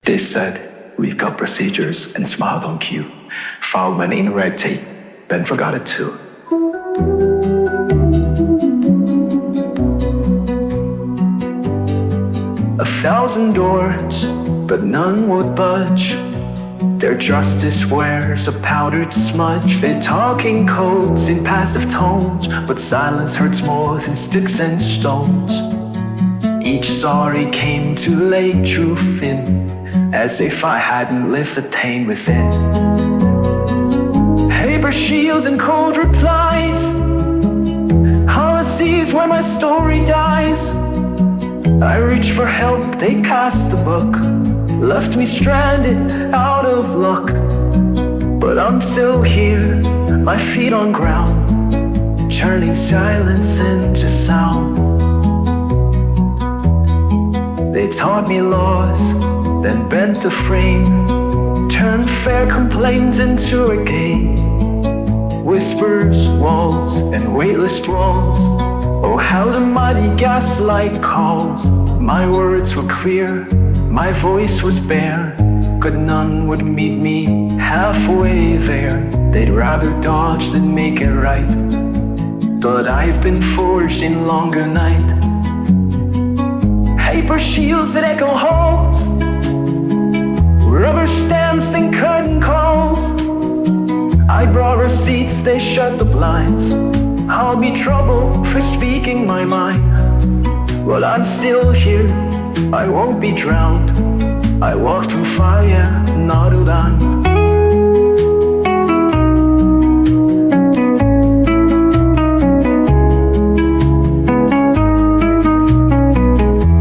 They said, we've got procedures and smiled on cue. Filed my name in red tape, then forgot it too. A thousand doors, but none would budge. Their justice wears a powdered smudge. Their talking codes in passive tones, but silence hurts more than sticks and stones. Each sorry came too late, truth in, as if I hadn't lived the pain within. Paper shields and cold replies, policies where my story dies. I reached for help, they cast the book, left me stranded, out of luck. But I'm still here, my feet on ground, turning silence into sound. They taught me laws, then bent the frame, turned fair complaints into a game. Whispers, walls, and weightless walls. Oh, how the mighty gaslight calls. My words were clear, my voice was bare, but none would meet me halfway there. They'd rather dodge than make it right. But I've been forged in longer night. Paper shields that echo halls, rubber stamps and curtain calls. I brought receipts, they shut the blinds. I'll be trouble for speaking my mind. Well, I'm still here, I won't be drowned. I walked through fire, not a dime.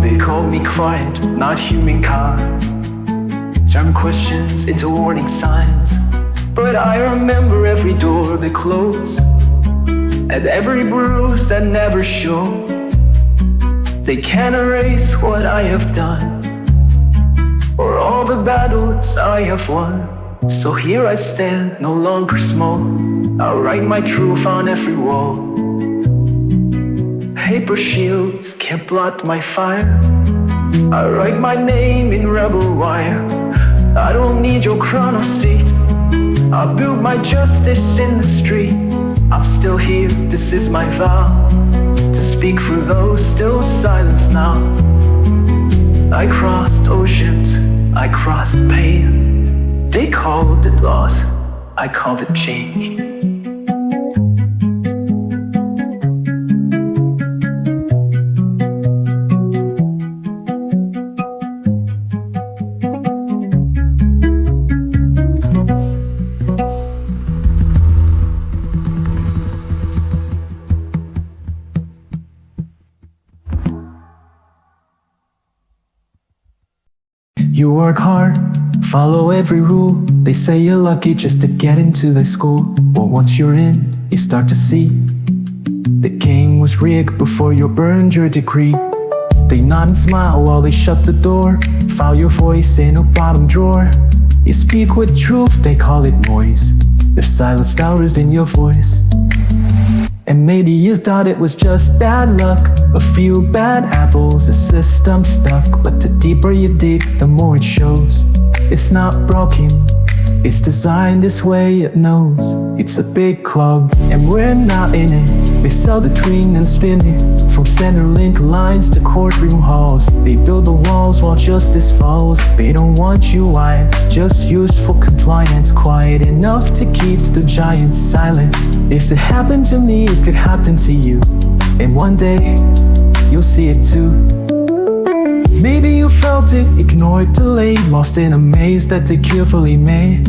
They call me quiet, not humankind. Turn questions into warning signs. But I remember every door that closed, and every bruise that never showed. They can't erase what I have done, or all the battles I have won. So here I stand, no longer small. I'll write my truth on every wall. Paper shields can't blot my fire. I write my name in rebel wire. I don't need your chrono seat. I'll build my justice in the street. I'm still here, this is my vow, to speak for those still silenced now. I crossed oceans, I crossed pain. They called it loss, I called it change. You work hard, follow every rule. They say you're lucky just to get into the school. But once you're in, you start to see the game was rigged before you burned your degree. They nod and smile while they shut the door. File your voice in a bottom drawer. You speak with truth, they call it noise. Their silence louder than your voice. And maybe you thought it was just bad luck, a few bad apples, a system stuck. But the deeper you dig, the more it shows. It's not broken, it's designed this way, it knows. It's a big club, and we're not in it. They sell the dream and spin it, from Centerlink lines to courtroom halls. They build the walls while justice falls. They don't want you wild, just useful compliance, quiet enough to keep the giants silent. If it happened to me, it could happen to you, and one day, you'll see it too. Maybe you felt it, ignored, delayed, lost in a maze that they carefully made.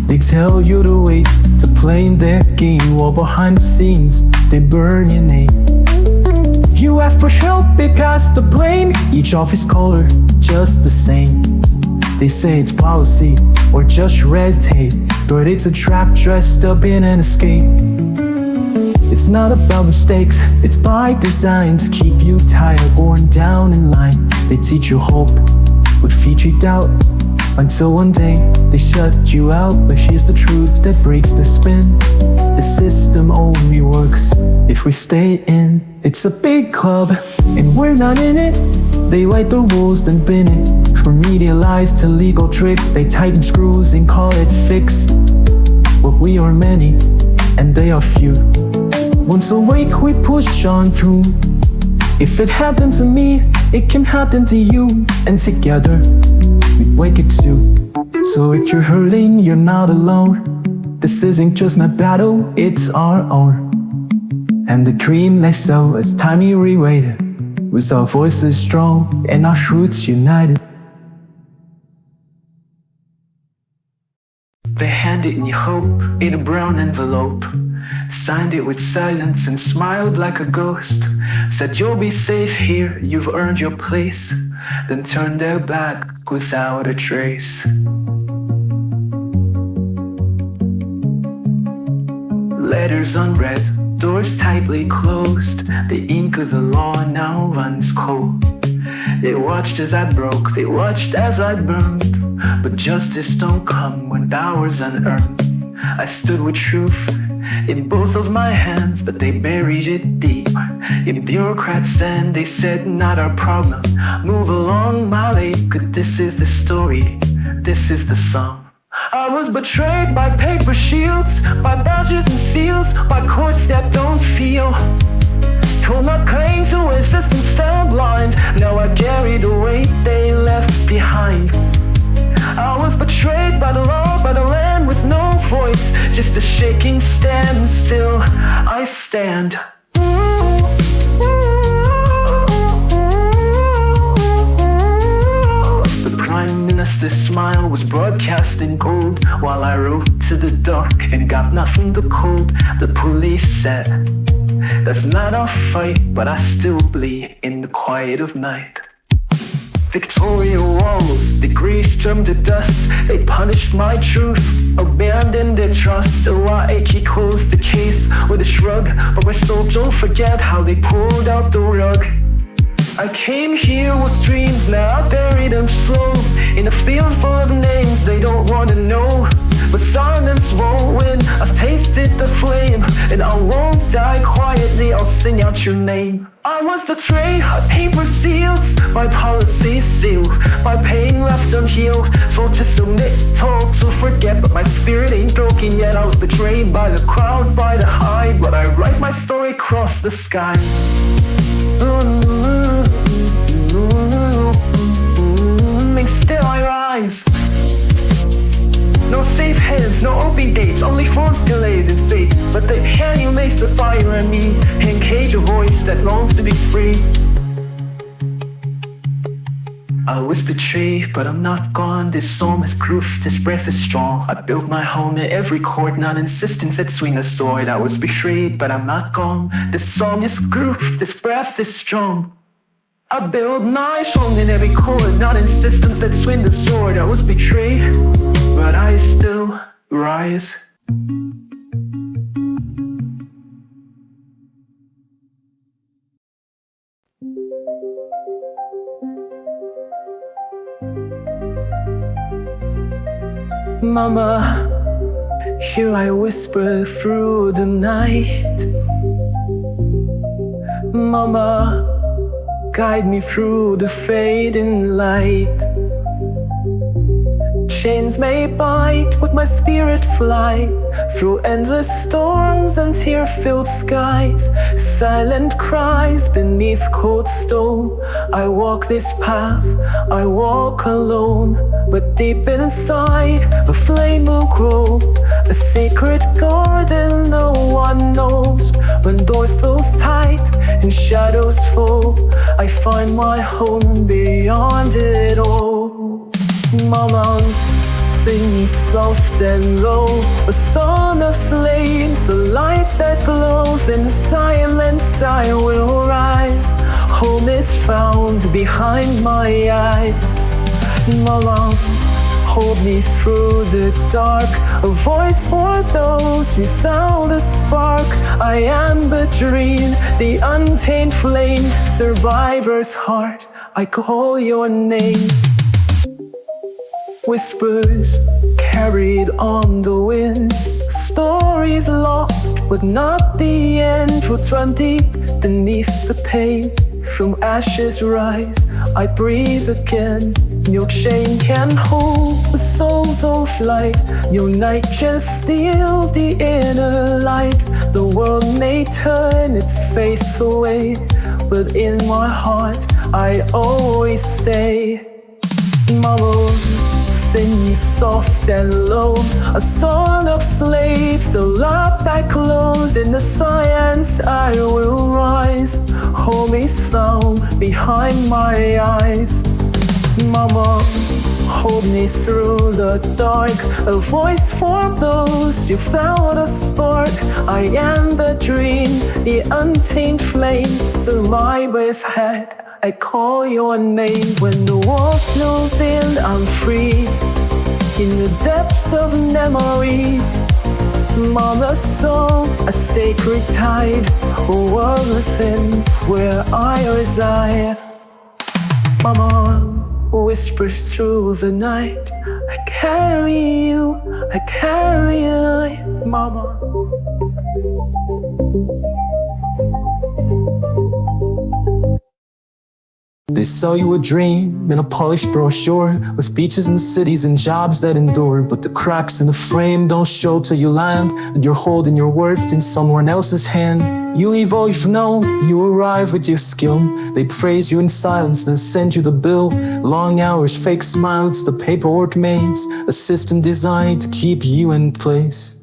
They tell you to wait, to play in their game, while behind the scenes, they burn your name. You ask for help, they pass the blame, each office caller, just the same. They say it's policy, or just red tape, but it's a trap dressed up in an escape. It's not about mistakes, it's by design, to keep you tired, worn down in line. They teach you hope, would feed you doubt, until one day they shut you out. But here's the truth that breaks the spin: the system only works if we stay in. It's a big club, and we're not in it. They write the rules, then bin it, for media lies. ties to legal tricks. They tighten screws and call it fixed. But we are many, and they are few. Once awake, we push on through. If it happened to me, it can happen to you. And together, we wake it too. So if you're hurting, you're not alone. This isn't just my battle, it's our own. And the dream they sell is time we rewaited, with our voices strong and our roots united. They handed me hope in a brown envelope, signed it with silence and smiled like a ghost. Said you'll be safe here, you've earned your place. Then turned their back without a trace. Letters unread, doors tightly closed. The ink of the law now runs cold. They watched as I broke, they watched as I burned. But justice don't come when power's unearned. I stood with truth in both of my hands, but they buried it deep in bureaucrats' sand. They said, not our problem, move along my lake. This is the story, this is the song. I was betrayed by paper shields, by badges and seals, by courts that don't feel. Told not claim to a system stand blind. Now I carry the weight they left behind. I was betrayed by the law, by the land with no voice. Just a shaking stand, still I stand. The Prime Minister's smile was broadcast in gold, while I wrote to the dark and got nothing to cold. The police said, that's not our fight, but I still bleed in the quiet of night. Victoria walls, degrees turned to dust. They punished my truth, abandoned their trust. Oh, I closed the case with a shrug, but my soul don't forget how they pulled out the rug. I came here with dreams, now I bury them slow in a field full of names they don't want to know. But silence won't win, I've tasted the flame, and I won't die quietly, I'll sing out your name. I was betrayed by paper seals, by policy sealed, by pain left unhealed. Told to submit, told to forget, but my spirit ain't broken yet. I was betrayed by the crowd, by the hide, but I write my story across the sky. And still I rise. No safe hands, no open dates, only forced delays in fate. But the hand you makes the fire in me, and cage a voice that longs to be free. I was betrayed, but I'm not gone. This soul is proof, this breath is strong. I built my home in every chord, not insistence that swing a sword. I was betrayed, but I'm not gone. This song is proof, this breath is strong. I build my home in every chord, not in systems that swing the sword. I was betrayed, but I still rise. Mama, here I whisper through the night. Mama, guide me through the fading light. Chains may bite, but my spirit fly through endless storms and tear-filled skies. Silent cries beneath cold stone. I walk this path, I walk alone. But deep inside, a flame will grow, a sacred garden no one knows. When doors close tight and shadows fall, I find my home beyond it all. Mama, sing soft and low, a song of slaves, a light that glows. In silence I will rise, home is found behind my eyes. Mama, hold me through the dark, a voice for those without a spark. I am but dream, the untamed flame, survivor's heart, I call your name. Whispers carried on the wind, stories lost but not the end. Roots run deep beneath the pain, from ashes rise, I breathe again. Your chain can hold the souls of light. Your night can steal the inner light. The world may turn its face away, but in my heart I always stay. Mama, sing me soft and low, a song of slaves, a love that glows. In the silence I will rise. Hold me slow behind my eyes. Mama, hold me through the dark, a voice for those you found a spark. I am the dream, the untamed flame. So my best head, I call your name. When the walls close in, I'm free. In the depths of memory, Mama's song, a sacred tide, a world within where I reside. Mama whispers through the night, I carry you, I carry you, Mama. They sell you a dream in a polished brochure, with beaches and cities and jobs that endure. But the cracks in the frame don't show till you land, and you're holding your worth in someone else's hand. You leave all you've known, you arrive with your skill. They praise you in silence, then send you the bill. Long hours, fake smiles, the paperwork maze, a system designed to keep you in place.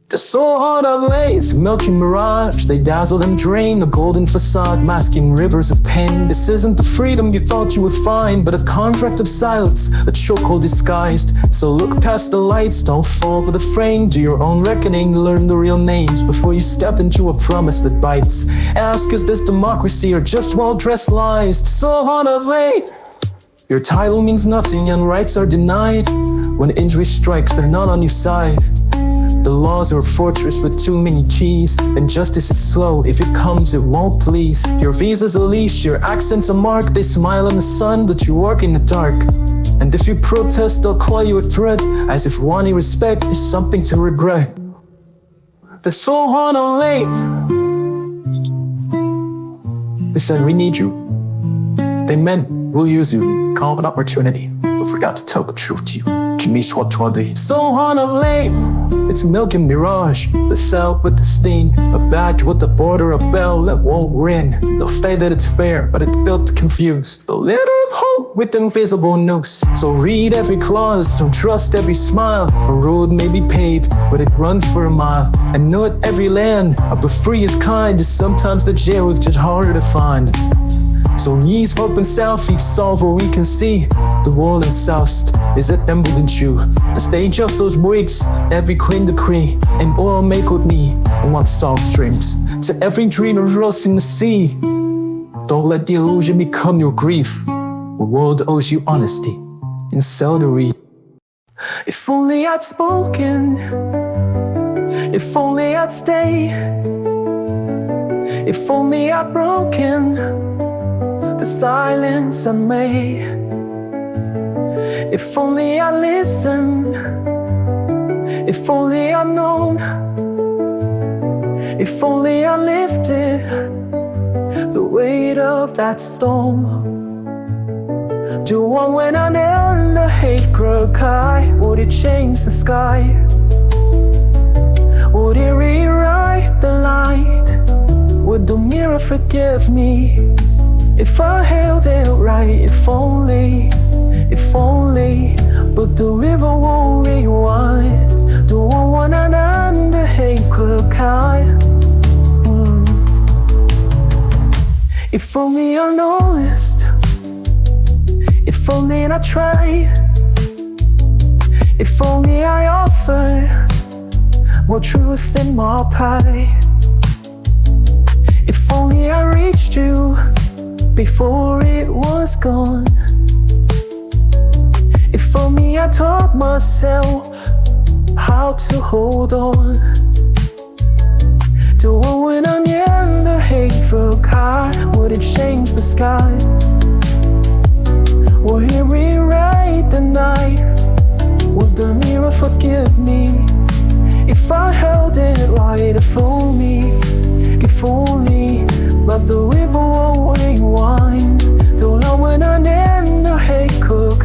They're so hard of lace, milky mirage. They dazzle and drain, a golden facade masking rivers of pain. This isn't the freedom you thought you would find, but a contract of silence, a chokehold disguised. So look past the lights, don't fall for the frame. Do your own reckoning, learn the real names before you step into a promise that bites. Ask, is this democracy or just well-dressed lies? So hard of late. Your title means nothing and rights are denied. When injury strikes, they're not on your side. The laws are a fortress with too many keys, and justice is slow, if it comes it won't please. Your visa's a leash, your accent's a mark. They smile in the sun, but you work in the dark. And if you protest, they'll call you a threat, as if wanting respect is something to regret. They're so hard on late. They said we need you. They meant we'll use you, call of an opportunity, but forgot to tell the truth to you. So hard of late. It's milk and mirage, the cell with the sting, a badge with the border, a bell that won't ring. They'll say that it's fair, but it's built to confuse. A little hope with invisible noose. So read every clause, don't trust every smile. A road may be paved, but it runs for a mile. And know at every land, but free is kind. Sometimes the jail is just harder to find. So knees, hope and selfies solve what we can see. The world in soused is it emboldened you. The stage of those bricks, every clean decree. And oil make with me, and want soft dreams. To every dream of rust in the sea. Don't let the illusion become your grief. The world owes you honesty and celery. If only I'd spoken, if only I'd stayed, if only I'd broken the silence I made. If only I listened, if only I known, if only I lifted the weight of that stone. Do one when I nailed the hate cry. Would it change the sky? Would it rewrite the light? Would the mirror forgive me? If I held it right, if only, but the river won't rewind. Do I want an under hate could cry? If only I noticed, if only I tried, if only I offered more truth in my pie. If only I reached you before it was gone. If only I taught myself how to hold on. Do I win on the end the hateful car? Would it change the sky? Would it rewrite the night? Would the mirror forgive me? If I held it right, if only, but the river won't rewind. Don't know when I end the hate could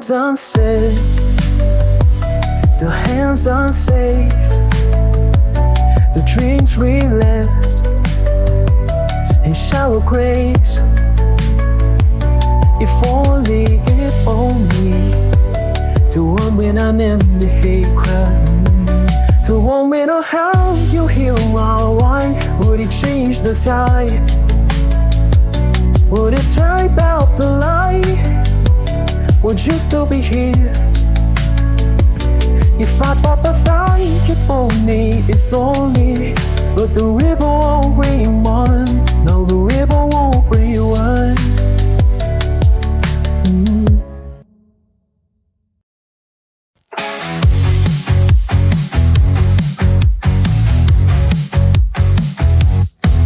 words unsaid, the hands unsafe, the dreams relapsed in shallow graves. If only to one with an empty hate crime, to one with a how you heal my wine. Would it change the tide? Would it type out the lie? Would you still be here? If I drop a fight, if only, it's only. But the river won't rewind. No, the river won't rewind.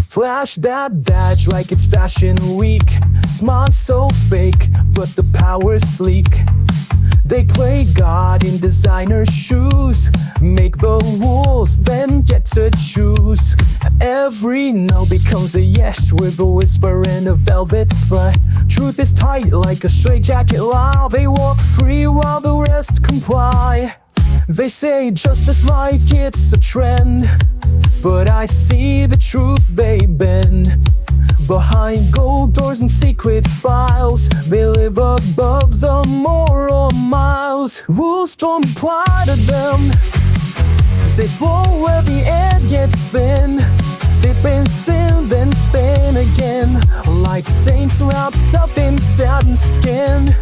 Flash that badge like it's fashion week. Smart so fake, but the power's sleek. They play God in designer shoes, make the rules, then get to choose. Every no becomes a yes with a whisper and a velvet fry. Truth is tight like a straitjacket lie. They walk free while the rest comply. They say justice like it's a trend, but I see the truth they bend. Behind gold doors and secret files, they live above the moral miles. Rules don't apply to them. They fall where the air gets thin. Dip in sin, then spin again, like saints wrapped up in satin skin.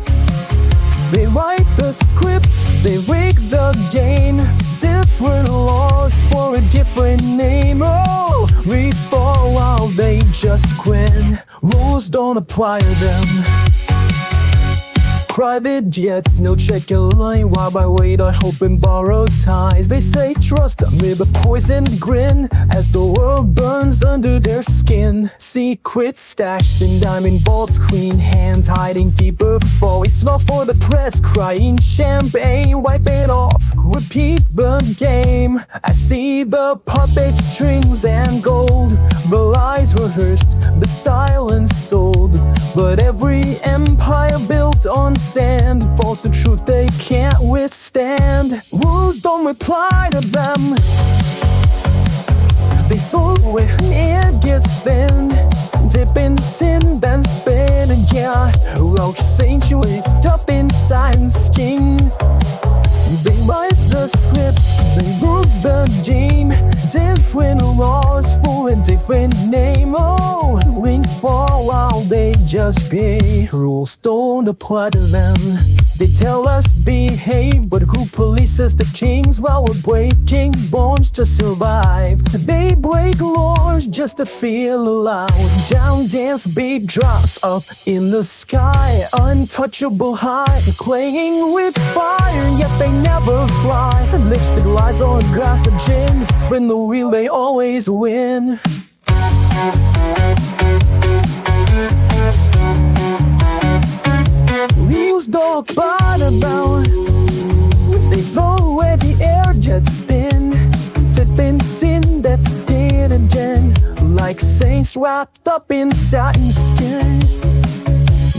They write the script, they rig the game. Different laws for a different name. Oh, we fall while they just grin. Rules don't apply to them. Private jets, no check-in line. While I wait, I hope and borrow ties. They say trust me, but poison grin as the world burns under their skin. Secrets stashed in diamond vaults, clean hands hiding deeper fall. It's not for the press, crying champagne. Wipe it off, repeat the game. I see the puppet strings and gold. The lies rehearsed, the silence sold. But every empire built on sand falls to truth they can't withstand. Rules don't reply to them. They soar where air gets thin. Dip in sin, then spin again. Roach sanctuary up inside and skin. They write the script, they move the game. Different laws for a different name. Oh, we fall while they just pay. Rules don't apply to them. They tell us behave, but who polices the kings while we're breaking bones to survive? They break laws just to feel alive. Down dance beat drops up in the sky, untouchable high, playing with fire, yet they never fly. The lipstick lies on a glass of gin. Spin the wheel, they always win. Leaves don't bother about. They fall where the air jets spin. Dip in sin that did again, like saints wrapped up in satin skin.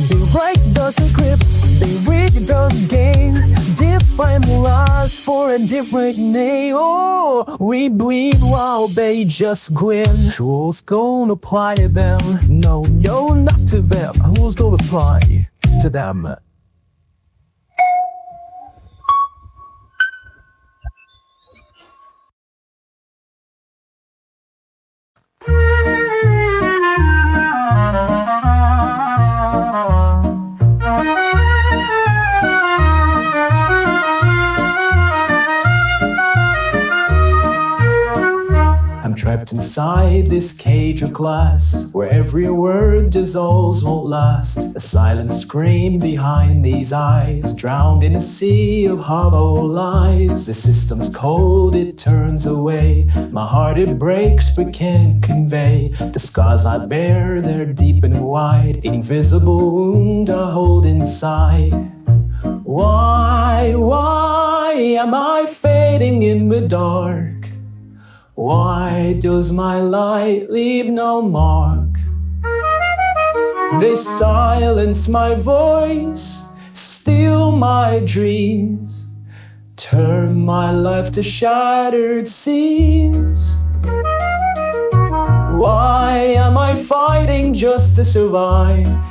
They write the script, they read the game. Different laws for a different name. Oh, we bleed while they just grin. Rules don't apply to them. No, not to them. Rules don't apply to them. I'm trapped inside this cage of glass, where every word dissolves, won't last. A silent scream behind these eyes, drowned in a sea of hollow lies. The system's cold, it turns away. My heart, it breaks but can't convey. The scars I bear, they're deep and wide. Invisible wound I hold inside. Why am I fading in the dark? Why does my light leave no mark? They silence my voice, steal my dreams, turn my life to shattered seams. Why am I fighting just to survive?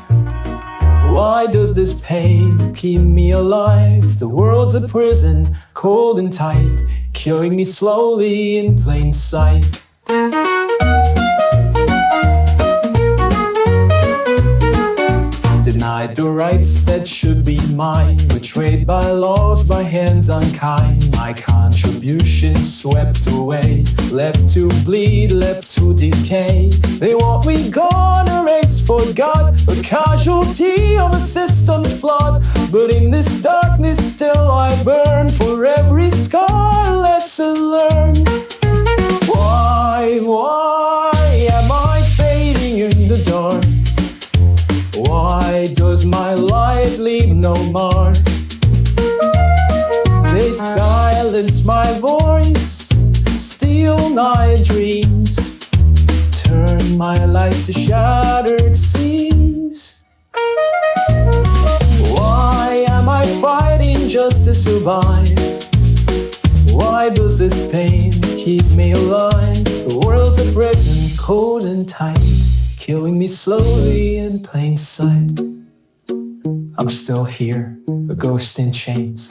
Why does this pain keep me alive? The world's a prison, cold and tight, killing me slowly in plain sight. Denied the rights that should be mine, betrayed by laws, by hands unkind. My contribution swept away, left to bleed, left to decay. They want me gone, erased, forgot, a casualty of a system's plot. But in this darkness still I burn, for every scar a lesson learned. Why am I fading in the dark? Why does my light leave no mark? They silence my voice, steal my dreams, turn my life to shattered seams. Why am I fighting just to survive? Why does this pain keep me alive? The world's a prison, cold and tight, killing me slowly in plain sight. I'm still here, a ghost in chains,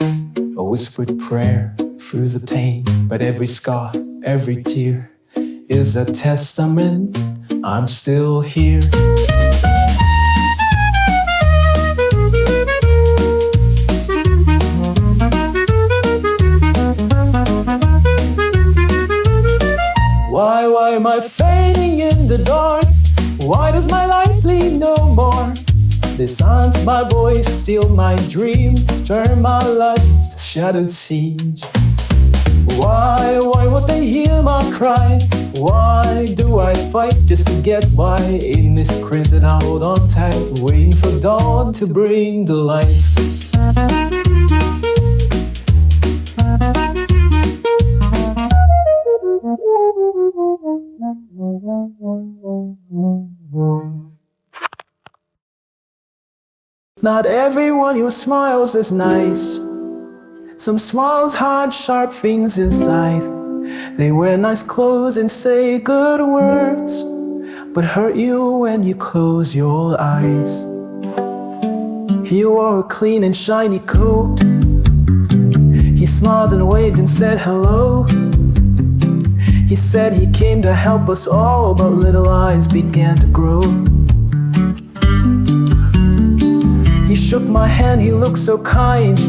a whispered prayer through the pain. But every scar, every tear is a testament I'm still here. Why am I fading in the dark? Why does my light leave no more? They silence my voice, steal my dreams, turn my life to shattered siege. Why won't they hear my cry? Why do I fight just to get by? In this prison I hold on tight, waiting for dawn to bring the light. Not everyone who smiles is nice. Some smiles hide sharp things inside. They wear nice clothes and say good words, but hurt you when you close your eyes. He wore a clean and shiny coat. He smiled and waved and said hello. He said he came to help us all, but little eyes began to grow. He shook my hand, he looked so kind.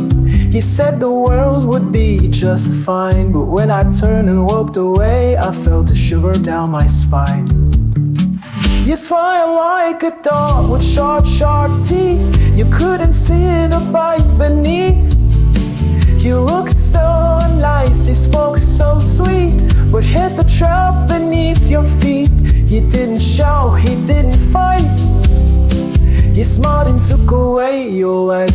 He said the world would be just fine. But when I turned and walked away, I felt a shiver down my spine. You smile like a dog with sharp, sharp teeth. You couldn't see the bite beneath. You looked so nice, you spoke so sweet, but hit the trap beneath your feet. You didn't shout, he didn't fight. He smiled and took away your light.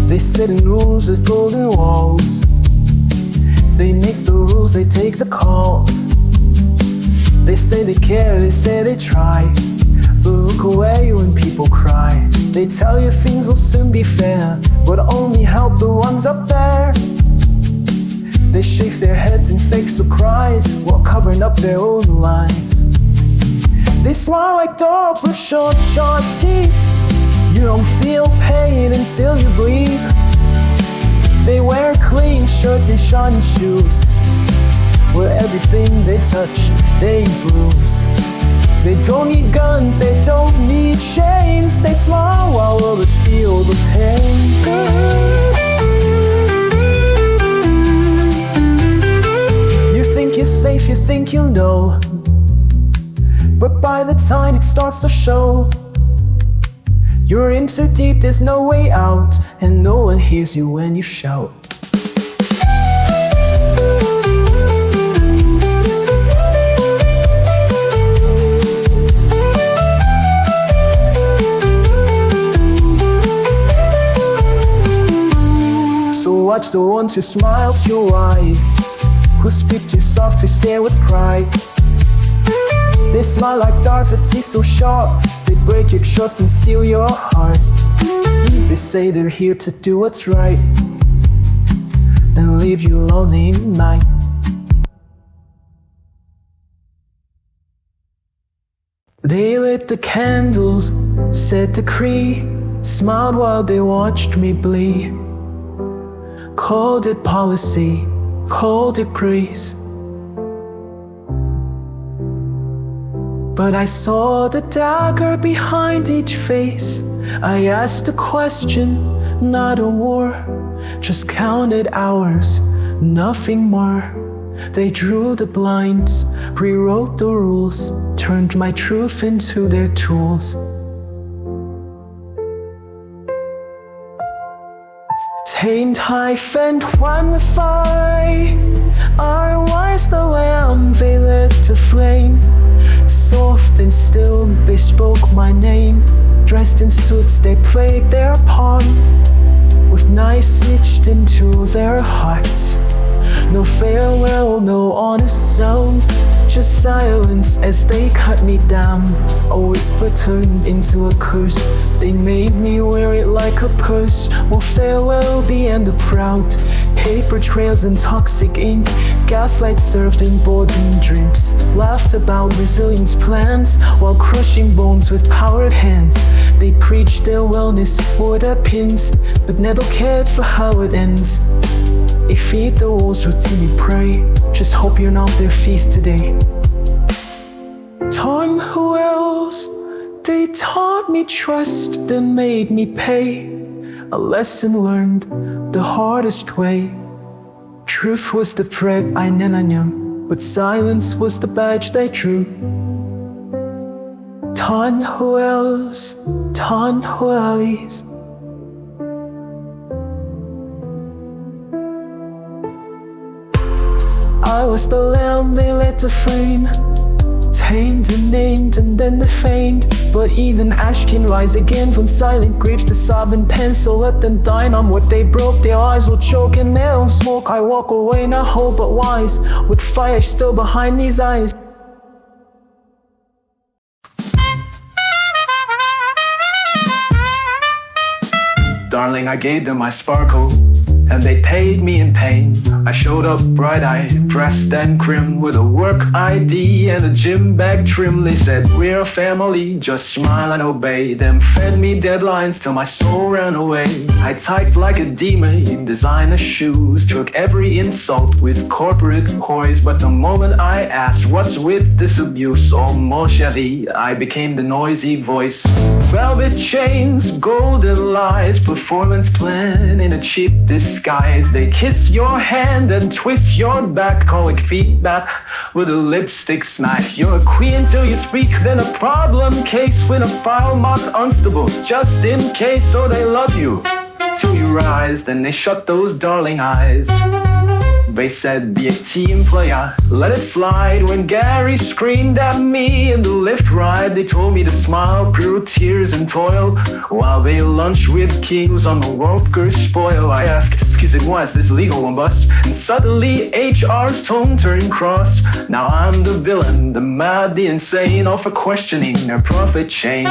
They sit in rooms with golden walls. They make the rules, they take the calls. They say they care, they say they try, but look away when people cry. They tell you things will soon be fair, but only help the ones up there. They shake their heads in fake surprise while covering up their own lines. They smile like dogs with short, sharp teeth. You don't feel pain until you bleed. They wear clean shirts and shiny shoes, where everything they touch, they bruise. They don't need guns, they don't need chains. They smile while others feel the pain. You think you're safe, you think you know, but by the time it starts to show, you're in so deep, there's no way out, and no one hears you when you shout. So watch the ones who smile to you wide, who speak to you soft, who say with pride. They smile like darts with teeth so sharp, they break your trust and seal your heart. They say they're here to do what's right, then leave you lonely at night. They lit the candles, said decree, smiled while they watched me bleed. Called it policy, called it grace, but I saw the dagger behind each face. I asked a question, not a war, just counted hours, nothing more. They drew the blinds, rewrote the rules, turned my truth into their tools. Taint hyphen quantify, I was the lamb they lit to flame. Soft and still they spoke my name. Dressed in suits they played their part, with knives stitched into their hearts. No farewell, no honest sound, just silence as they cut me down. A whisper turned into a curse, they made me wear it like a purse. Will farewell be and the proud, paper trails and toxic ink, gaslight served in boardroom drinks. Laughed about resilience plans while crushing bones with powered hands. They preached their wellness or their pins, but never cared for how it ends. They feed the wolves routinely prey, just hope you're not their feast today. Taught who else? They taught me trust, then made me pay. A lesson learned the hardest way. Truth was the thread I knew, but silence was the badge they drew. Taught who else? Taught who else? I was the lamb they let to frame, tamed and named and then defamed. But even ash can rise again from silent graves. The sobbing pencil, let them dine on what they broke. Their eyes will choke and they don't smoke. I walk away not whole but wise, with fire still behind these eyes. Darling, I gave them my sparkle, and they paid me in pain. I showed up bright-eyed, dressed and crim, with a work ID and a gym bag trim. They said, we're a family, just smile and obey. Them fed me deadlines till my soul ran away. I typed like a demon in designer shoes, took every insult with corporate poise. But the moment I asked, what's with this abuse? Oh mon chéri, I became the noisy voice. Velvet chains, golden lies, performance plan in a cheap disguise. They kiss your hand and twist your back, call it feedback with a lipstick smash. You're a queen till you speak, then a problem case when a file marked unstable, just in case. So they love you till you rise, then they shut those darling eyes. They said, be a team player, let it slide. When Gary screamed at me in the lift ride, they told me to smile through tears and toil, while they lunched with kings on the workers' spoil. I asked, excusez-moi, is this legal one bus? And suddenly HR's tone turned cross. Now I'm the villain, the mad, the insane, all for questioning their profit chain.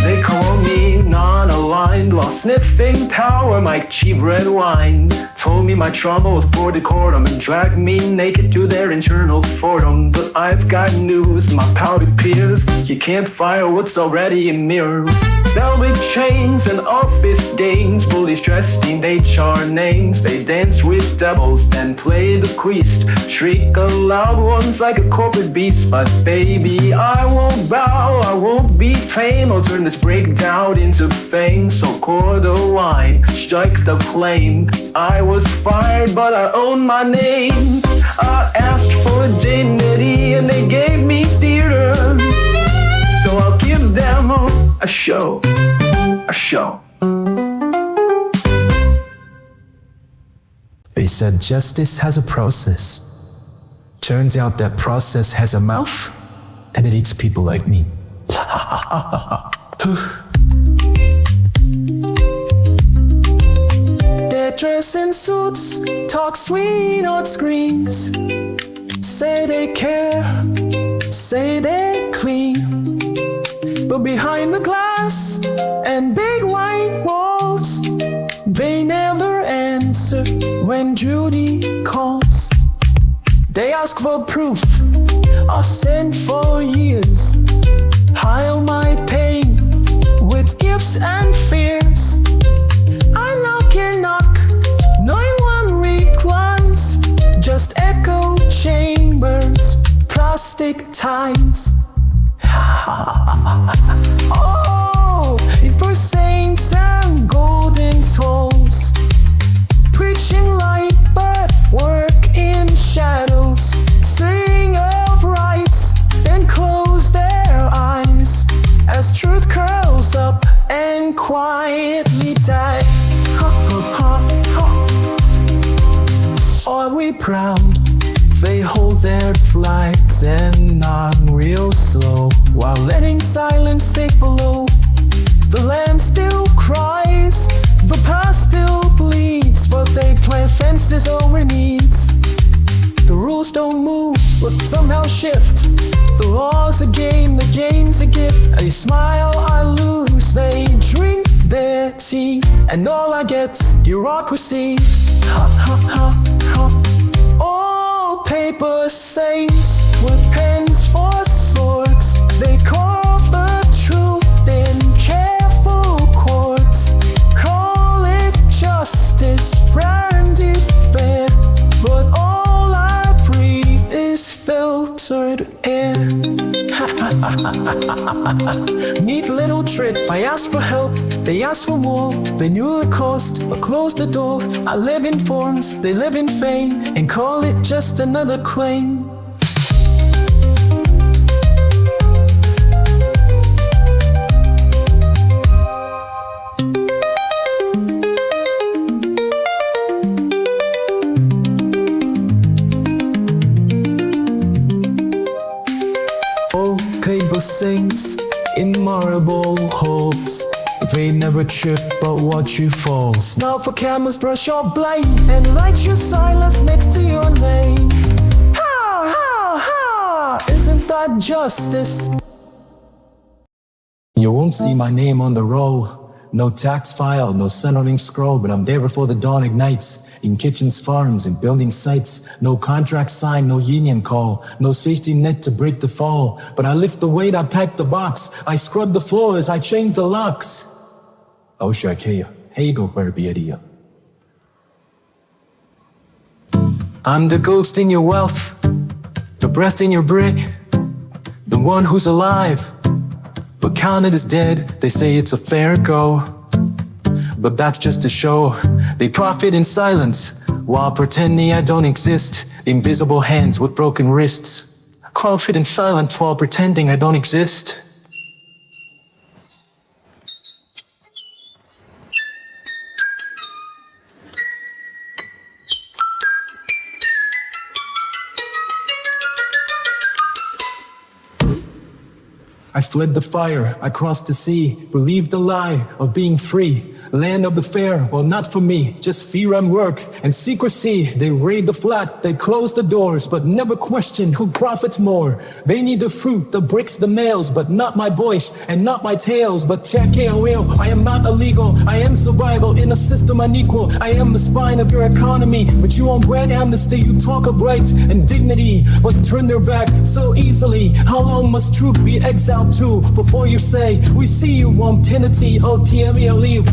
They call me non-aligned, while sniffing power, my cheap red wine. Told me my trauma was poor decorum and dragged me naked to their internal forum. But I've got news, my powdered peers, you can't fire what's already in mirrors. Velvet chains and office dames, bullies dressed in HR names. They dance with devils, then play the priest, shriek aloud ones like a corporate beast. But baby, I won't bow, I won't be tame. I'll turn this breakdown into fame. So pour the wine, strike the flame. I was fired, but I own my name. I asked for dignity, and they gave me theater. So I'll give them a show, a show. They said justice has a process. Turns out that process has a mouth, and it eats people like me. They dress in suits, talk sweetheart screams, say they care, say they're clean. But behind the glass and big white walls, They never answer when duty calls. They ask for proof, I sent for years. Heal my pain with gifts and fears. I knock and knock, no one reclines. Just echo chambers, plastic ties. Oh, it was saints and golden souls, preaching light but work in shadows, saying of rights, then close their eyes as truth curls up and quietly die. Are we proud? They hold their flags and nod real slow, while letting silence sink below. The land still cries, the past still bleeds, but they plant fences over needs. The rules don't move, but somehow shift. The law's a game, the game's a gift. They smile, I lose, they drink their tea, and all I get's bureaucracy. Ha ha ha ha. All paper saints with pens for swords. They carve the truth in careful chords. Call it justice, branded fair, but all I breathe is filtered air. Neat little trip, I asked for help, they asked for more. They knew the cost, but closed the door. I live in forms, they live in fame, and call it just another claim. Cable saints in marble halls, they never trip but watch you fall. Now for cameras, brush your blame and write your silence next to your name. Ha ha ha! Isn't that justice? You won't see my name on the roll. No tax file, no centering scroll, but I'm there before the dawn ignites. In kitchens, farms, and building sites. No contract signed, no union call. No safety net to break the fall. But I lift the weight, I pack the box. I scrub the floors, I change the locks. Oshakea, Hego Barbiadia. I'm the ghost in your wealth, the breath in your brick, the one who's alive but counted as dead. They say it's a fair go, but that's just a show. They profit in silence while pretending I don't exist. Invisible hands with broken wrists. Profit in silence while pretending I don't exist. I fled the fire, I crossed the sea, believed the lie of being free. Land of the fair, well not for me, just fear and work and secrecy. They raid the flat, they close the doors, but never question who profits more. They need the fruit, the bricks, the nails, but not my voice and not my tales. But check it will, I am not illegal, I am survival in a system unequal. I am the spine of your economy, but you won't grant amnesty. You talk of rights and dignity, but turn their back so easily. How long must truth be exiled to before you say, we see you want tenity, leave.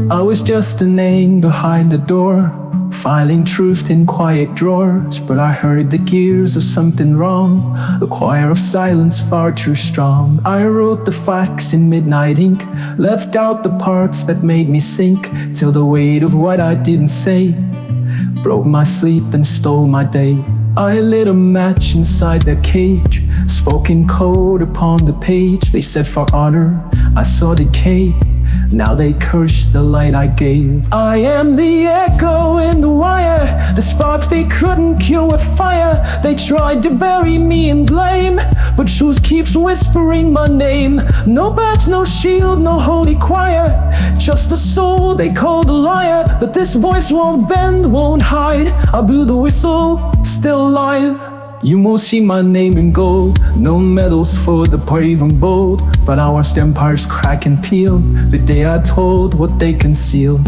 I was just a name behind the door, filing truth in quiet drawers, but I heard the gears of something wrong, the choir of silence far too strong. I wrote the facts in midnight ink, left out the parts that made me sink, till the weight of what I didn't say broke my sleep and stole my day. I lit a match inside their cage, spoke in code upon the page. They said for honor, I saw decay. Now they curse the light I gave. I am the echo in the wire, the spark they couldn't kill with fire. They tried to bury me in blame, but truth keeps whispering my name. No badge, no shield, no holy choir, just a soul they called a liar, but this voice won't bend, won't hide. I blew the whistle, still alive. You won't see my name in gold, no medals for the brave and bold, but I watched empires crack and peel the day I told what they concealed.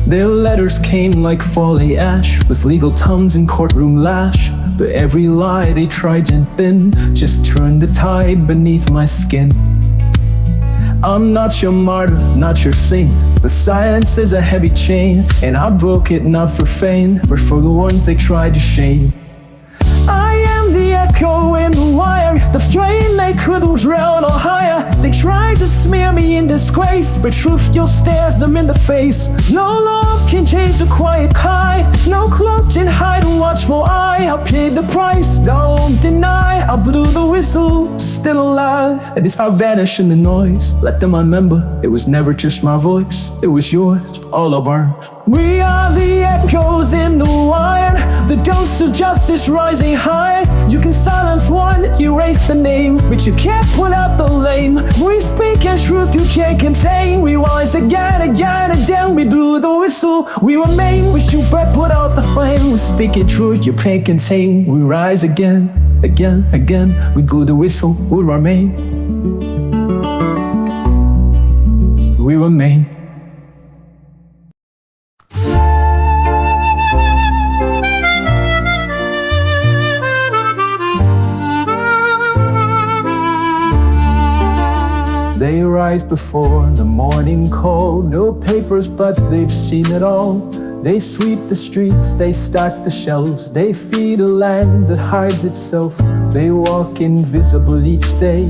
Their letters came like falling ash, with legal tongues and courtroom lash, but every lie they tried to bend just turned the tide beneath my skin. I'm not your martyr, not your saint, but silence is a heavy chain, and I broke it not for fame, but for the ones they tried to shame. I am the echo in the wire, the flame they couldn't drown or higher. They tried to smear me in disgrace, but truth still stares them in the face. No laws can change a quiet cry, no cloak can hide a watchful eye. I paid the price, don't deny. I blew the whistle, still alive, and it's how I vanish in the noise. Let them remember, it was never just my voice, it was yours, all of ours. We are the echoes in the wire, the ghosts of justice rising high. You can silence one, erase the name, but you can't put out the lame. We speak in truth you can't contain. We rise again, again, again. We blew the whistle, we remain. We shoot back, put out the flame. We speak in truth you can't contain. We rise again, again, again. We blew the whistle, we remain. We remain. They rise before the morning cold, no papers but they've seen it all. They sweep the streets, they stack the shelves, they feed a land that hides itself. They walk invisible each day,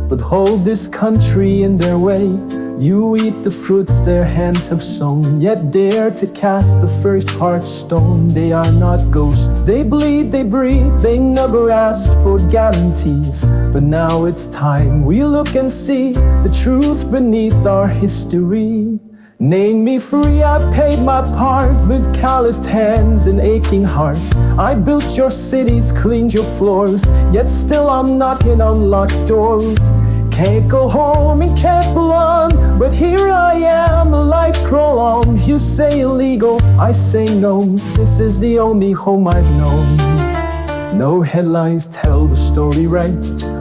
but hold this country in their way. You eat the fruits their hands have sown, yet dare to cast the first heart stone. They are not ghosts, they bleed, they breathe, they never asked for guarantees. But now it's time we look and see the truth beneath our history. Name me free, I've paid my part with calloused hands and aching heart. I built your cities, cleaned your floors, yet still I'm knocking on locked doors. Can't go home and can't belong, but here I am, a life crawl on. You say illegal, I say no, this is the only home I've known. No headlines tell the story right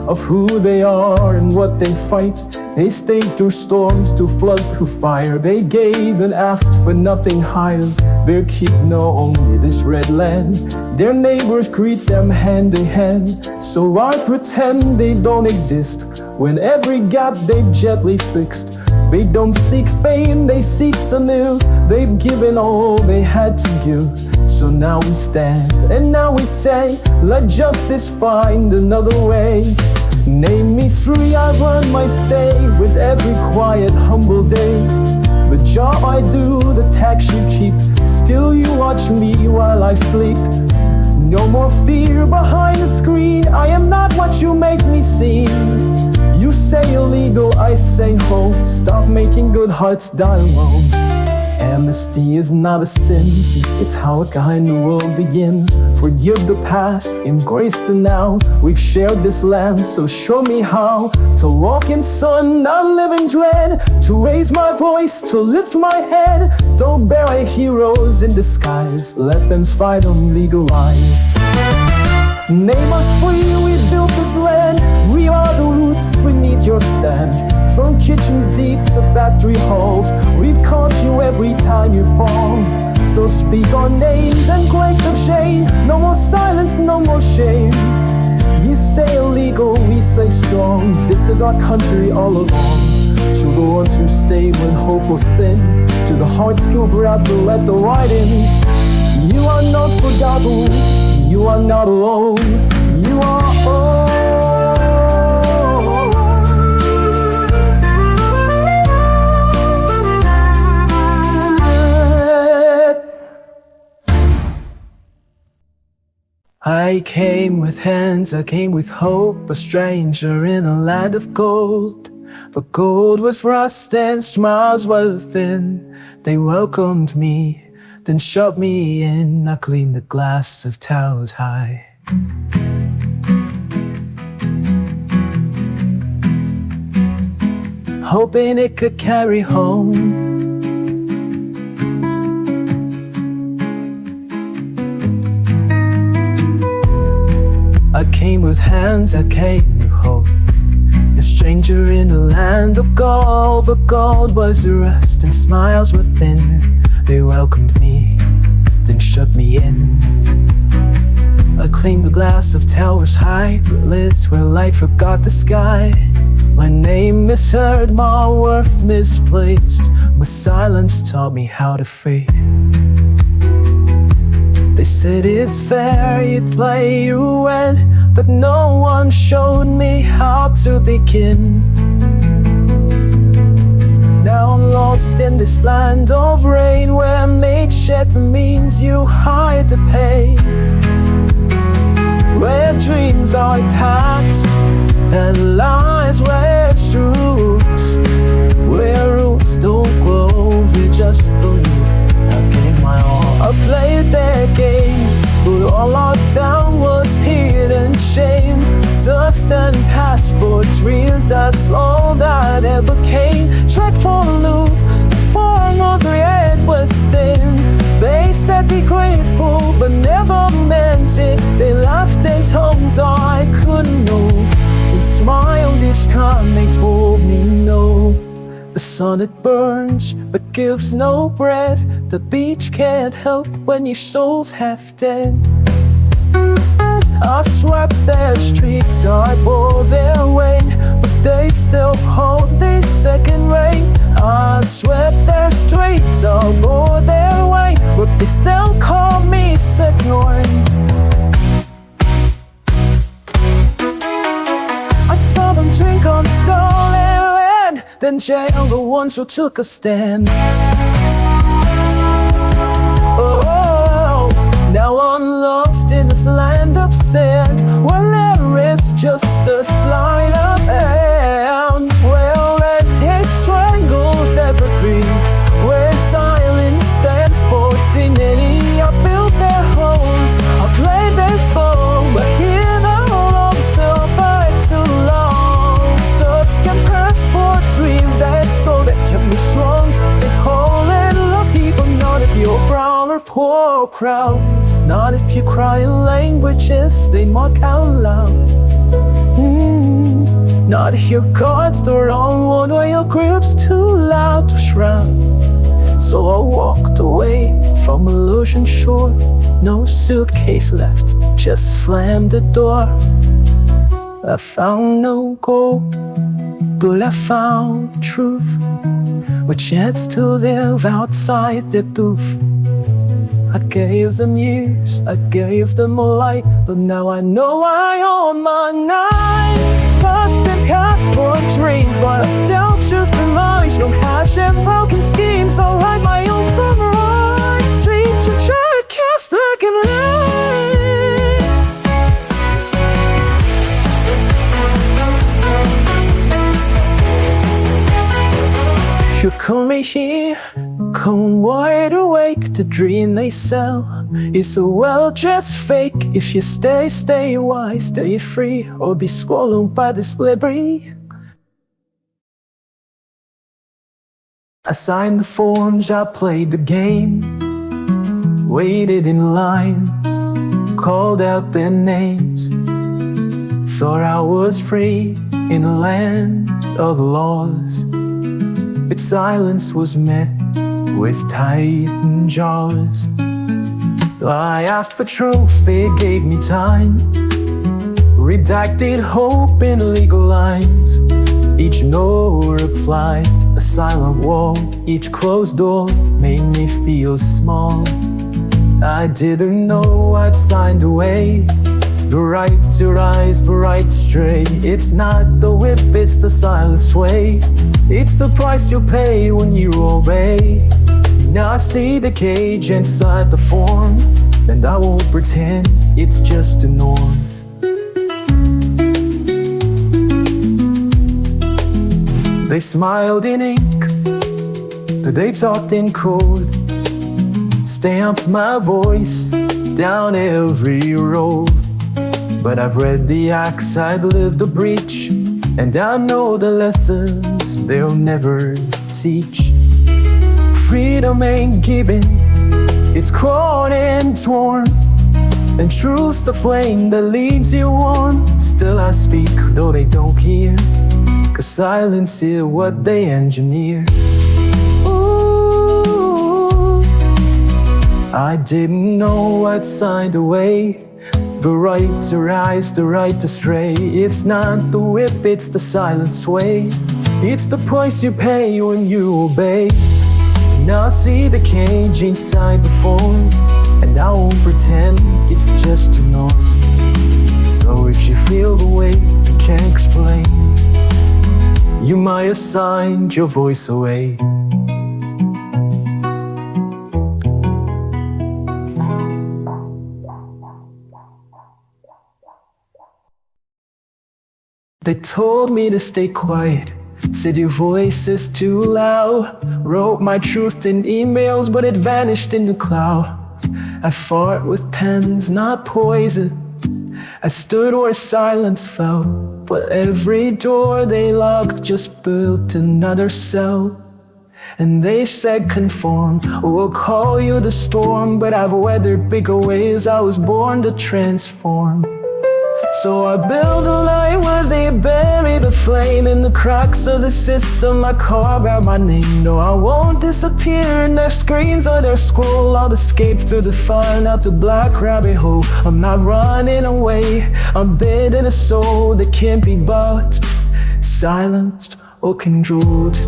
of who they are and what they fight. They stayed through storms, to flood, through fire. They gave and asked for nothing higher. Their kids know only this red land. Their neighbors greet them hand in hand. So why pretend they don't exist when every gap they've gently fixed? They don't seek fame, they seek to live. They've given all they had to give. So now we stand and now we say, let justice find another way. Name me free, I run my stay with every quiet, humble day. The job I do, the tax you keep, still you watch me while I sleep. No more fear behind the screen, I am not what you make me seem. You say illegal, I say home. Stop making good hearts die alone. Amnesty is not a sin, it's how a kind of world begin. Forgive the past, embrace the now. We've shared this land, so show me how to walk in sun, not live in dread. To raise my voice, to lift my head. Don't bury heroes in disguise, let them fight on legal lines. Name us free, we built this land. We are the roots beneath your stand. From kitchens deep to factory halls, we've caught you every time you fall. So speak our names and break the chain. No more silence, no more shame. You say illegal, we say strong. This is our country all along. To the ones who stayed when hope was thin, to the hearts who were out to let the light in. You are not forgotten, you are not alone. You are all. I came with hands, I came with hope, a stranger in a land of gold. But gold was rust and smiles were thin. They welcomed me, then shoved me in. I cleaned the glass of towers high. Hoping it could carry home I came with hands, I came with hope. A stranger in a land of gold. The gold was the rust and smiles within. They welcomed me, then shut me in. I claimed the glass of towers high, lit where light forgot the sky. My name misheard, my worth misplaced. My silence taught me how to fade. They said it's fair, you play, you win, but no one showed me how to begin. Now I'm lost in this land of rain, where makeshift means you hide the pain, where dreams are taxed and lies wear truths, where rules don't grow, we just believe. I gave my all, I played their game, but all I found was hidden shame. Dust and passport dreams, that's all that ever came. Tried for loot, the form was red was thin. They said be grateful, but never meant it. They laughed in tones I couldn't know, and smiled each time they told me no. The sun it burns, but gives no bread. The beach can't help when your soul's half dead. I swept their streets, I bore their weight, but they still hold their second rate. I swept their streets, I bore their weight, but they still call me second rate. I saw them drink on stolen land, then jail the ones who took a stand. Oh, now I'm lost in this land of sand, where there is just a sleight of hand, where red tape strangles evergreen, where silence stands for dignity. I built their homes, I played their song, but here the wrong survived too long. Dusk and passport dreams, that's so that kept me strong. They call it lucky, but not if you're brown or poor or proud. Not if you cry in languages they mock out loud. Not if your cards the wrong one, or your grip's too loud to shroud. So I walked away from Illusion Shore. No suitcase left, just slammed the door. I found no gold, but I found truth, with chance to live outside the booth. I gave them years, I gave them a light, but now I know I own my night. Lost in passport dreams, but I still choose demise. No hash and broken schemes, I write my own samurai street to try to cast like a light. You come here, come wide awake. The dream they sell is a well-dressed fake. If you stay, stay wise, stay free, or be swallowed by this liberty. I signed the forms, I played the game, waited in line, called out their names. Thought I was free in a land of laws, but silence was met with tightened jaws. I asked for truth, it gave me time, redacted hope in legal lines. Each no reply, a silent wall. Each closed door made me feel small. I didn't know I'd signed away the right to rise, the right straight. It's not the whip, it's the silent sway. It's the price you pay when you obey. Now I see the cage inside the form, and I won't pretend it's just a norm. They smiled in ink, but they talked in code, stamped my voice down every road. But I've read the acts, I've lived the breach, and I know the lessons they'll never teach. Freedom ain't given, it's caught and torn. And truth's the flame that leads you on. Still I speak, though they don't hear, 'cause silence is what they engineer. Ooh, I didn't know I'd signed away the right to rise, the right to stray. It's not the whip, it's the silent sway. It's the price you pay when you obey. Now I see the cage inside the form, and I won't pretend it's just a norm. So if you feel the way you can't explain, you might have signed your voice away. They told me to stay quiet, said your voice is too loud. Wrote my truth in emails, but it vanished in the cloud. I fought with pens, not poison. I stood where silence fell, but every door they locked just built another cell. And they said conform, we'll call you the storm, but I've weathered bigger waves, I was born to transform. So I build a light where they bury the flame. In the cracks of the system I carve out my name. No, I won't disappear in their screens or their scroll. I'll escape through the fire, not the black rabbit hole. I'm not running away, I'm building a soul that can't be bought, silenced or controlled.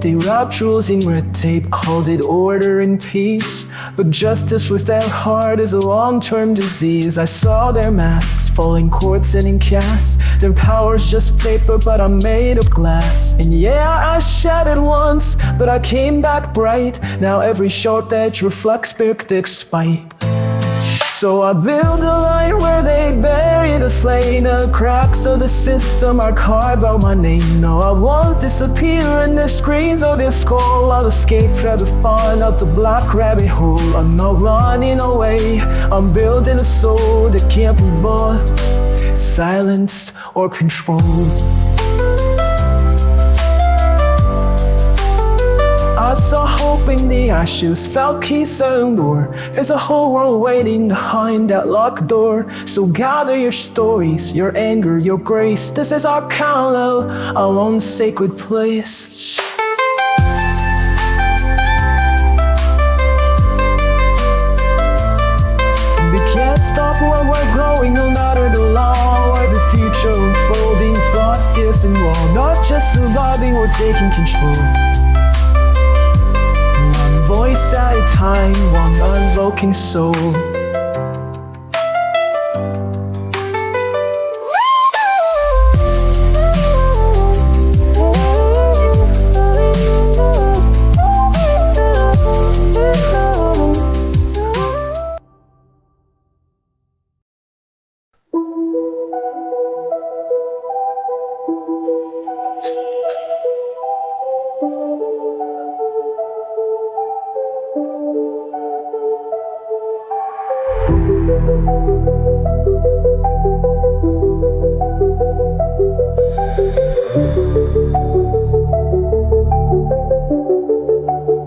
They wrapped rules in red tape, called it order and peace. But justice without heart is a long-term disease. I saw their masks fall in courts and in casts. Their power's just paper, but I'm made of glass. And yeah, I shattered once, but I came back bright. Now every sharp edge reflects Birkdick's spite. So I build a light where they bury the slain. The cracks of the system I carve out my name. No, I won't disappear in their screens or their skull. I'll escape through the fun out the black rabbit hole. I'm not running away, I'm building a soul that can't be bought, silenced or controlled. I saw hope in the ashes, felt peace and war. There's a whole world waiting behind that locked door. So gather your stories, your anger, your grace. This is our countdown, our own sacred place. We can't stop where we're growing, no matter the law or the future unfolding. Thought fierce and raw, not just surviving, we're taking control. Voice at a time, one unvoking soul.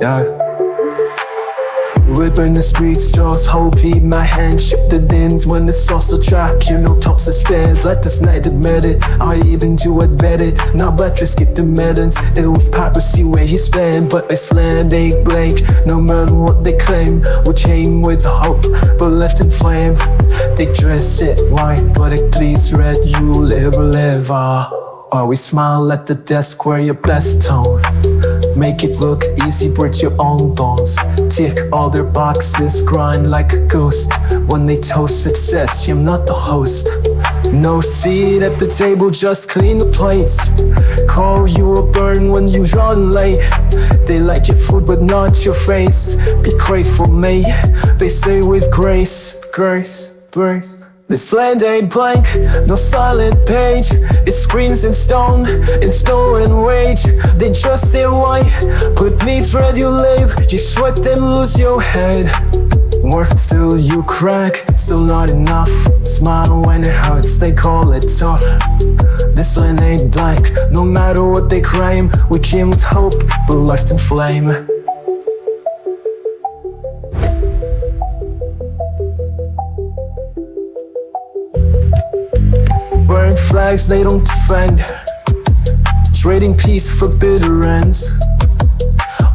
Yeah. Whipping the streets, jaws hope in my hand. Shook the dims when the saucer track, you know, talks is spared. Let this night admit it, I even do admit it. Now better skip the medals, ill with piracy where he spent. But they slam, they blank, no matter what they claim. We chain with hope, but left in flame. They dress it white, but it bleeds red. You live, or we smile at the desk where your best tone. Make it look easy, break your own bones. Tick all their boxes, grind like a ghost. When they toast success, I'm not the host. No seat at the table, just clean the plates. Call you a burn when you run late. They like your food but not your face. Be grateful, mate, they say with grace. Grace, grace. This land ain't blank, no silent page. It screams in stone and wage. They just say white, put me thread you live. You sweat and lose your head. Work till you crack, still not enough. Smile when it hurts, they call it tough. This land ain't blank, no matter what they claim. We came with hope, but lost in flame. flags they don't defend, trading peace for bitter ends.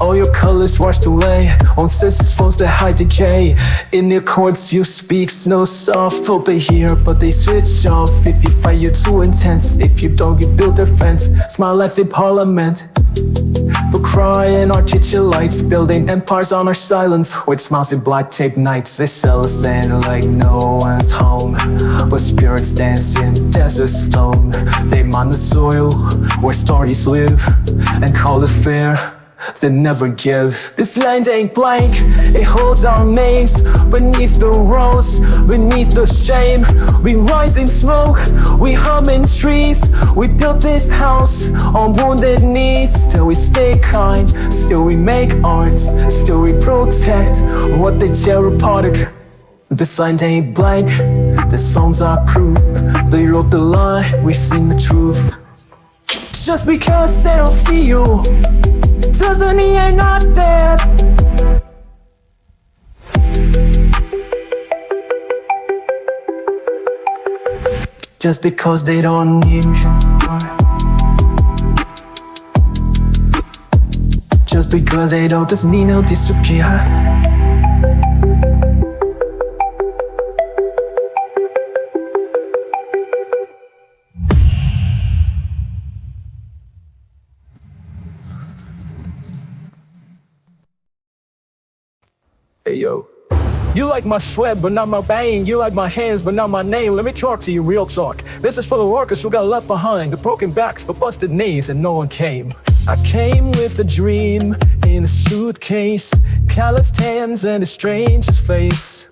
All your colors washed away on senseless phones that hide decay. In their courts you speak no soft. Hope they hear but they switch off. If you fight you're too intense. If you don't you build their fence. Smile at the parliament but cry in our kitchen lights. Building empires on our silence with smiles and black tape nights. They sell us in like no one's home, but spirits dance in desert stone. They mine the soil where stories live and call it fair. They never give. This land ain't blank, it holds our names. Beneath the rose, beneath the shame, we rise in smoke, we hum in trees. We built this house on wounded knees. Still we stay kind, still we make arts, still we protect what they tear apart. This land ain't blank, the songs are proof. They wrote the lie, we sing the truth. Just because they don't see you doesn't mean you're not there. Just because they don't need you, just because they don't doesn't mean they'll disappear. Hey yo, you like my sweat but not my bang. You like my hands but not my name. Let me talk to you real talk. This is for the workers who got left behind, the broken backs, the busted knees, and no one came. I came with a dream in a suitcase, calloused hands and a stranger's face.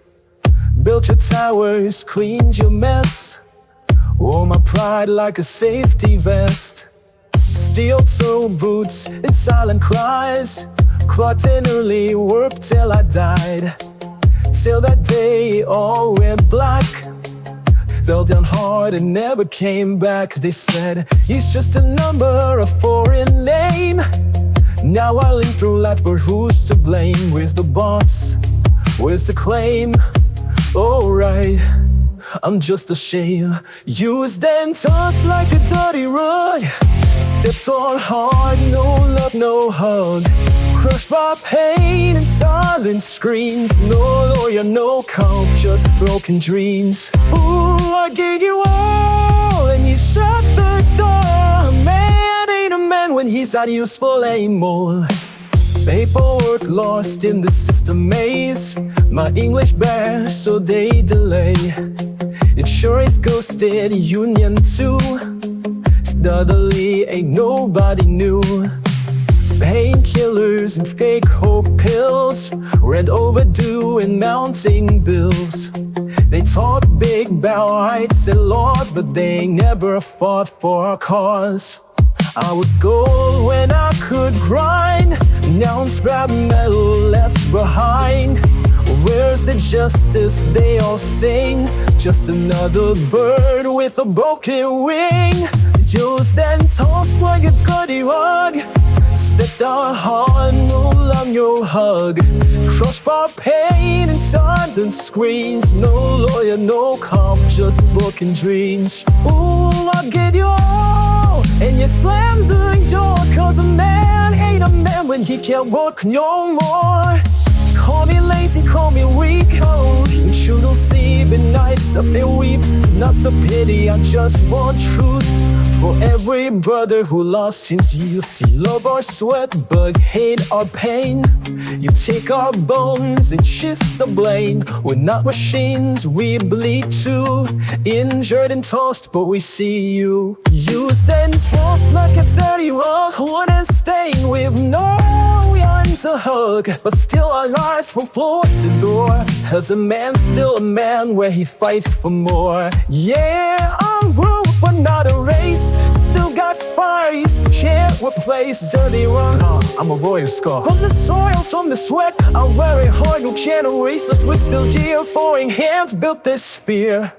Built your towers, cleaned your mess, wore my pride like a safety vest. Steel-toe boots and silent cries, clocked in early, worked till I died. Till that day all went black, fell down hard and never came back. They said, he's just a number, a foreign name. Now I lead through life, but who's to blame? Where's the boss? Where's the claim? Alright, I'm just a shame. Used and tossed like a dirty rug, stepped on hard, no love, no hug. Crushed by pain and silent screams. No lawyer, no comp, just broken dreams. Ooh, I gave you all and you shut the door. A man ain't a man when he's not useful anymore. Paperwork lost in the system maze. My English bad, so they delay. Insurance ghosted, union too. Steadily ain't nobody new. Painkillers and fake hope pills, rent overdue and mounting bills. They talk big about rights and laws, but they never fought for our cause. I was gold when I could grind, now I'm scrap metal left behind. Where's the justice they all sing? Just another bird with a broken wing. Used and tossed like a gutty rug, stepped out hard, no love, no hug. Crushed by pain and silent screams. No lawyer, no comp, just broken dreams. Ooh, I gave you all and you slammed the door. Cause a man ain't a man when he can't work no more. Call me lazy, call me weak, oh. You don't see the nights up and weep. Not the pity, I just want truth. For every brother who lost his youth. You love our sweat but hate our pain. You take our bones and shift the blame. We're not machines, we bleed too. Injured and tossed but we see you. Used and tossed like a dirty rose, worn and stained with no one to hug. But still our lives from floor to door. As a man, still a man where he fights for more. Yeah, I'm broke but not a race. Still got fires, can't replace dirty run. I'm a royal scar. Cause the soil from the sweat I wear it hard, you can't erase us. We're still here, foreign hands built this spear.